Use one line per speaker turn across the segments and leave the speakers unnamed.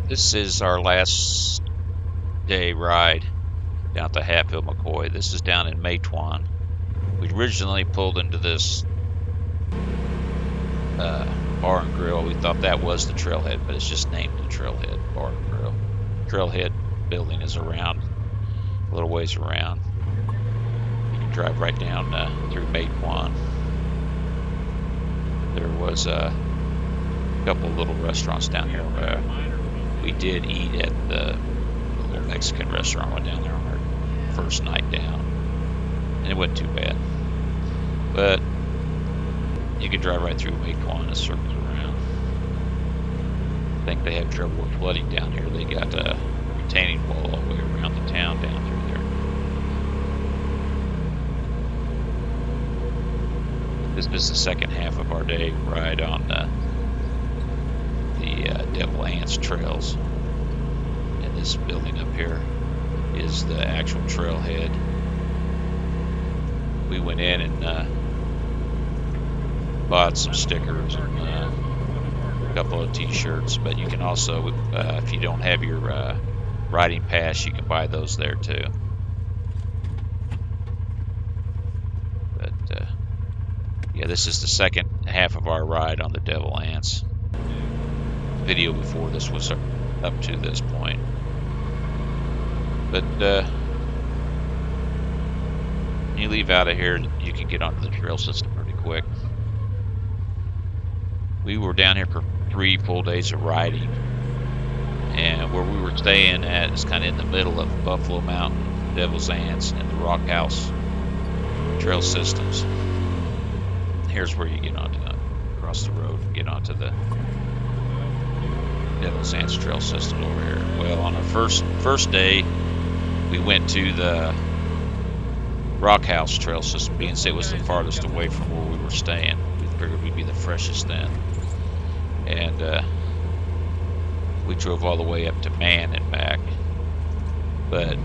This is our last day ride down to Hatfield McCoy. This is down in Matewan. We originally pulled into this bar and grill. We thought that was the trailhead, but it's just named the Trailhead Bar and Grill. Trailhead building is around, a little ways around. You can drive right down through Matewan. There was a couple little restaurants down here. We did eat at the little Mexican restaurant. Went down there on our first night down, and it wasn't too bad. But you can drive right through Matewan and circle around. I think they have trouble with flooding down here. They got a retaining wall all the way around the town down through there. This is the second half of our day ride on the Devil Anse trails. And this building up here is the actual trailhead. We went in and bought some stickers and a couple of t-shirts, but you can also, if you don't have your riding pass, you can buy those there too. But yeah, this is the second half of our ride on the Devil Anse. Video before this was up to this point, but when you leave out of here, you can get onto the trail system pretty quick. We were down here for 3 full days of riding, and where we were staying at is kind of in the middle of Buffalo Mountain, Devil's Anse, and the Rock House trail systems. Here's where you get onto across the road and get onto the Devil's Anse trail system over here. Well, on our first day, we went to the Rock House trail system, being it was the farthest away from where we were staying. We figured we'd be the freshest then, and we drove all the way up to Man and back. But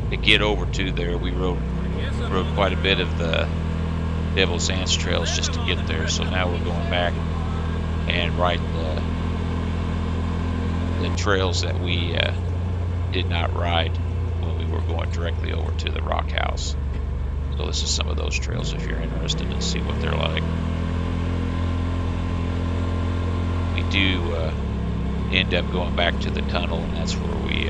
to get over to there, we rode quite a bit of the Devil's Anse trails just to get there. So now we're going back and ride the trails that we did not ride when we were going directly over to the Rock House. So this is some of those trails if you're interested in see what they're like. We do end up going back to the tunnel, and that's where we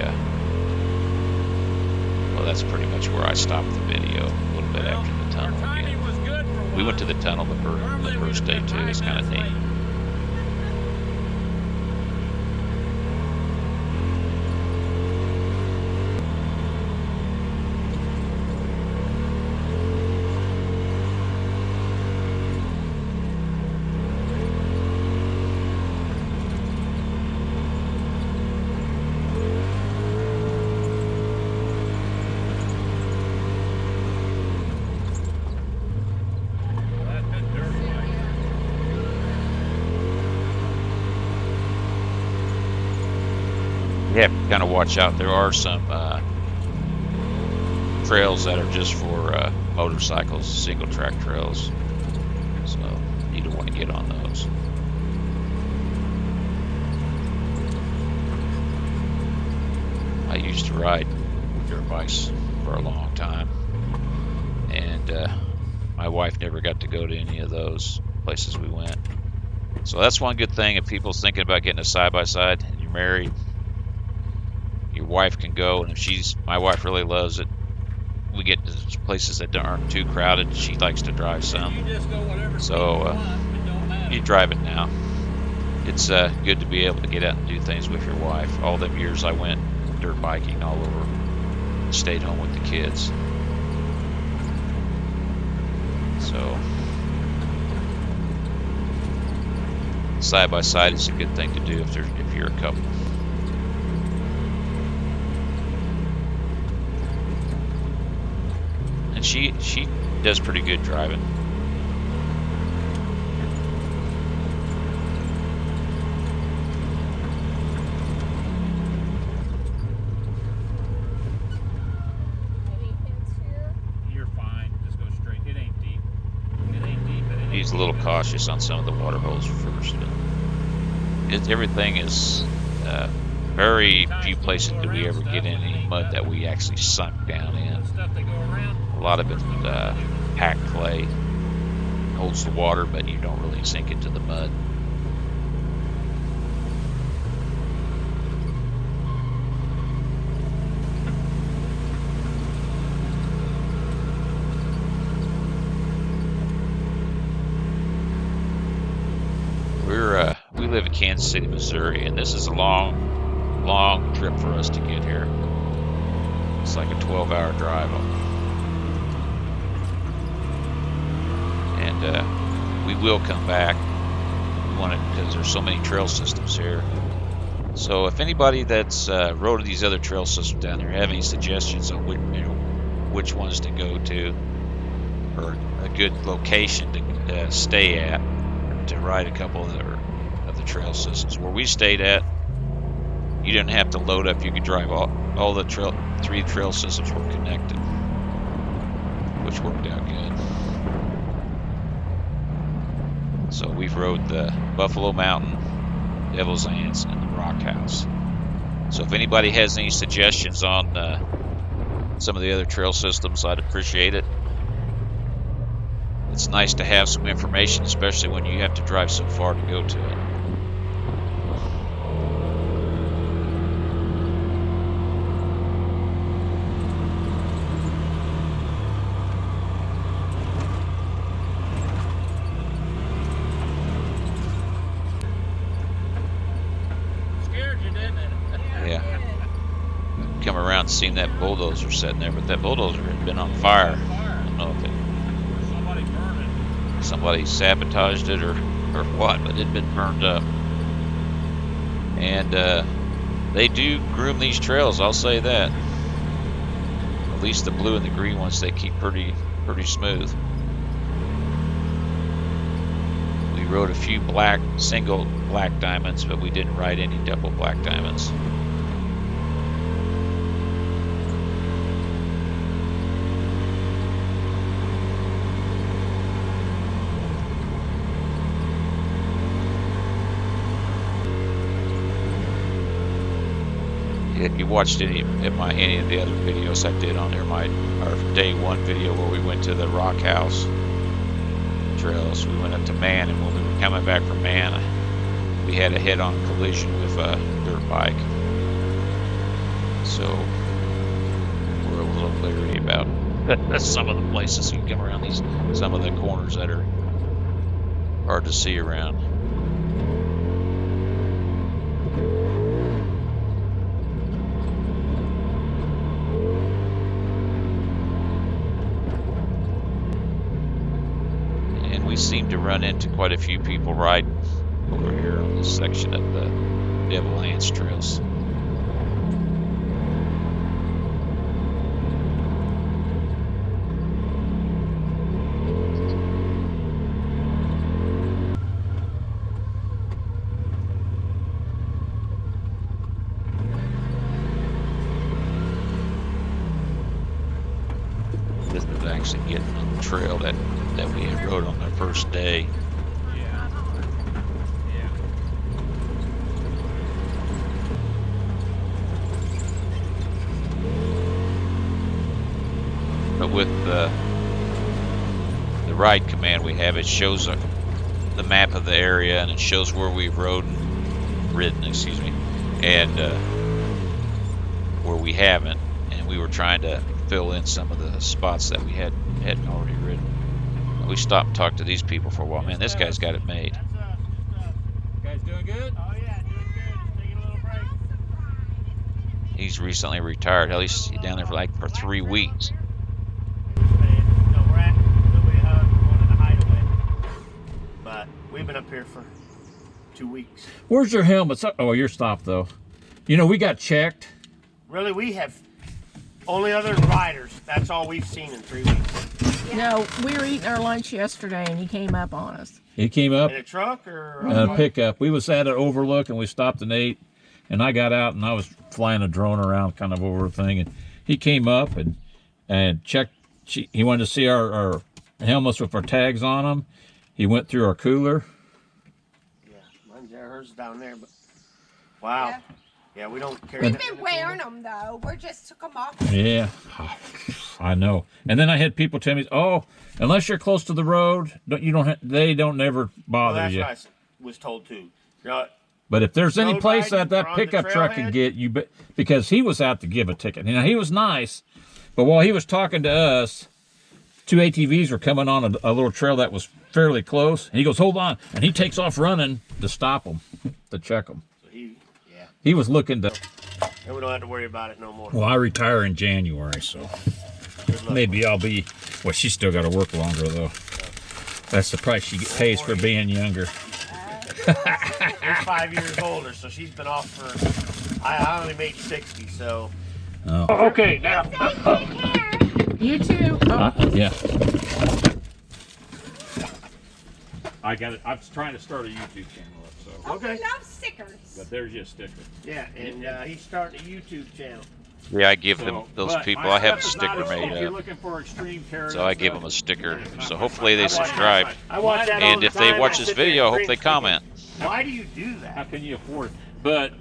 well, that's pretty much where I stopped the video, a little bit after the tunnel again. We went to the tunnel the first day too. It's kind of neat. You have to kind of watch out. There are some trails that are just for motorcycles, single track trails, so you don't want to get on those. I used to ride dirt bikes for a long time, and my wife never got to go to any of those places we went. So that's one good thing if people's thinking about getting a side-by-side and you're married. Your wife can go, and if my wife really loves it, we get to places that aren't too crowded. She likes to drive some, so you drive it now. It's good to be able to get out and do things with your wife. All them years I went dirt biking all over, stayed home with the kids. So side by side is a good thing to do if you're a couple. And she does pretty good driving.
You're fine. Just go straight. It ain't deep. It ain't deep.
He's a little cautious on some of the water holes first. But everything is Very few places do we ever get any mud that we actually sunk down in. A lot of it's packed clay, holds the water, but you don't really sink into the mud. We live in Kansas City, Missouri, and this is a long trip for us to get here. It's like a 12-hour drive. And we will come back. We want it because there's so many trail systems here. So if anybody that's rode these other trail systems down there have any suggestions on which ones to go to, or a good location to stay at, to ride a couple of the trail systems. Where we stayed at, you didn't have to load up. You could drive all the three trail systems were connected, which worked out good. So we've rode the Buffalo Mountain, Devil's Anse, and the Rock House. So if anybody has any suggestions on some of the other trail systems, I'd appreciate it. It's nice to have some information, especially when you have to drive so far to go to it. Come around and seen that bulldozer sitting there, but that bulldozer had been on fire. I don't know if somebody sabotaged it or what, but it had been burned up. And they do groom these trails, I'll say that. At least the blue and the green ones, they keep pretty smooth. We rode a few single black diamonds, but we didn't ride any double black diamonds. If you watched any of the other videos I did on there, our day one video where we went to the Rock House trails, we went up to Man, and when we were coming back from Man, we had a head-on collision with a dirt bike. So we're a little leery about some of the places you can come around some of the corners that are hard to see around. We seem to run into quite a few people riding over here on this section of the Devil Anse trails. This is actually getting on the trail that we had rode on the first day. But with the ride command we have, it shows the map of the area, and it shows where we've ridden, and where we haven't. And we were trying to fill in some of the spots that we hadn't already ridden. We stopped and talked to these people for a while. Man, this guy's got it made.
You guys doing good? Oh yeah, doing good. Just taking a little break.
He's recently retired. At least he's down there for 3 weeks.
No, we're at Liberty Hub, going to the hideaway. But we've been up here for 2 weeks.
Where's your helmets? Oh, you're stopped though. You know, we got checked.
Really, we have only other riders. That's all we've seen in 3 weeks.
No, we were eating our lunch yesterday, and he came up on us.
He came up
In a truck or
a pickup. We was at an overlook, and we stopped and ate. And I got out, and I was flying a drone around kind of over a thing. And he came up and checked. He wanted to see our helmets with our tags on them. He went through our cooler.
Yeah, mine's there. Hers is down there. But wow. Yeah, we don't carry
We've
that
been
in the
wearing
cooler.
them though. We just took them off.
Yeah, I know. And then I had people tell me, "Oh, unless you're close to the road, they don't never
Well,
bother
that's
you."
what I was told too. You know,
But if there's any
road
place
riding
that
or on the
pickup truck can
trailhead?
get you, because he was out to give a ticket. You know, he was nice, but while he was talking to us, two ATVs were coming on a little trail that was fairly close. And he goes, "Hold on," and he takes off running to stop them, to check them.
So yeah.
He was looking to.
And we don't have to worry about it no more.
Well, I retire in January, so
Good luck.
maybe I'll be. Well, she's still got to work longer though. That's the price she pays for being younger.
She's 5 years older, so she's been off for. I only made 60, so.
Oh.
Okay, now.
You too. Oh,
Yeah. I got it. I was trying to start a YouTube channel up, so.
Okay.
I love stickers.
But there's your sticker.
Yeah, and he's starting a YouTube channel.
Yeah, I give them those
but
people.
my
I have a
stuff is not
sticker
if
made
you're
up,
looking for extreme character
so I give
stuff.
them a sticker. So hopefully they subscribe,
I watch that all
and
the
if they
time.
watch
I
this
sit there
video, I
and
hope they
cringe
comment.
thinking, why do you do
How
that?
can you afford it? But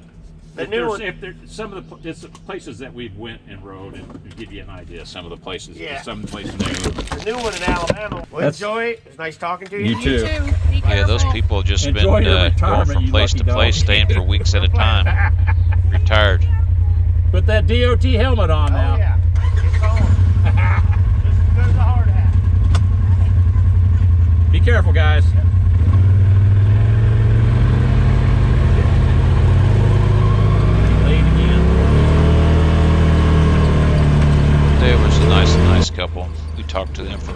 The
if
new
there's,
one-
if there, some of the it's the places that we've went and rode, and to give you an idea, some of the places,
Yeah.
some places new.
The new one in Alabama. Well,
That's-
enjoy it. It's nice talking to
You
you.
You
too.
too. Be
Yeah, those
careful.
people have just been
Enjoy your
going
retirement,
from
you
place
lucky
to place,
dog.
staying for weeks at a time. Retired.
Put that DOT helmet on now.
Oh, yeah. It's on. Just as good as a hard hat.
Be careful, guys. Late again.
There was a nice couple. We talked to them for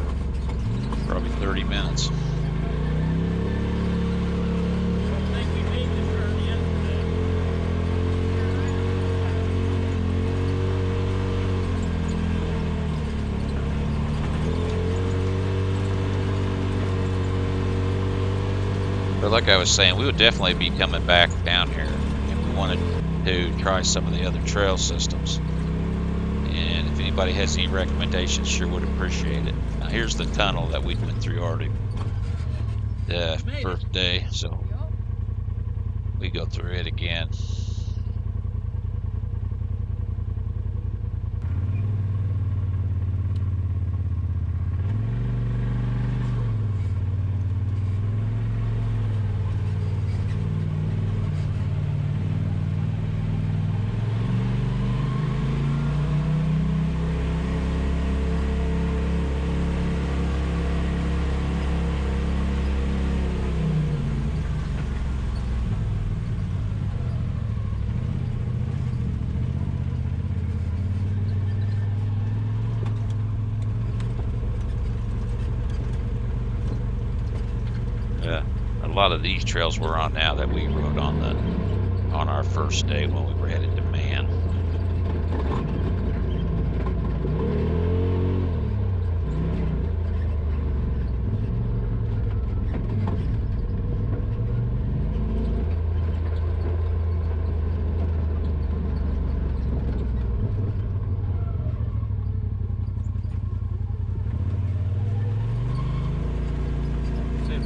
probably 30 minutes. But like I was saying, we would definitely be coming back down here if we wanted to try some of the other trail systems. And if anybody has any recommendations, sure would appreciate it. Now here's the tunnel that we went through already the first day, so we go through it again. A lot of these trails we're on now that we rode on our first day when we were headed to Man.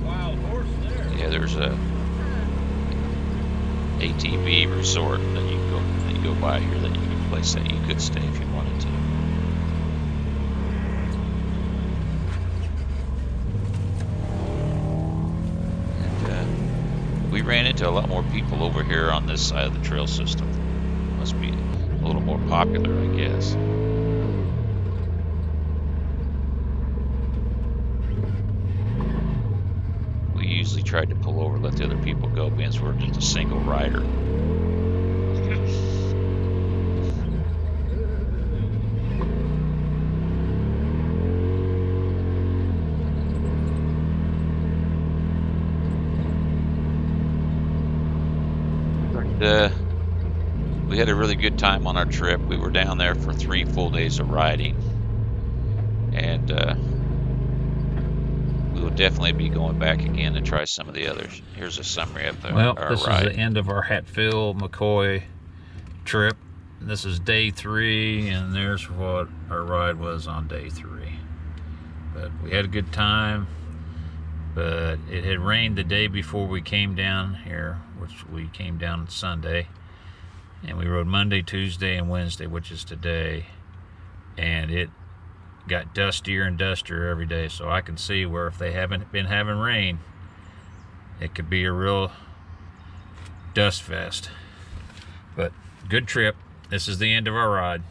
Wild horse there.
Yeah, there's a ATV resort that you go by here that you can place that you could stay if you wanted to. And we ran into a lot more people over here on this side of the trail system. Must be a little more popular, I guess. We usually tried to pull over, let the other people go, because we're just a single rider. We had a really good time on our trip. We were down there for 3 full days of riding, and we will definitely be going back again to try some of the others. Here's a summary of our
This
ride.
is the end of our Hatfield McCoy trip. This is day 3, and there's what our ride was on day 3. But we had a good time, but it had rained the day before we came down here, which we came down Sunday. And we rode Monday, Tuesday, and Wednesday, which is today. And it got dustier and dustier every day, so I can see where if they haven't been having rain, it could be a real dust fest. But good trip. This is the end of our ride.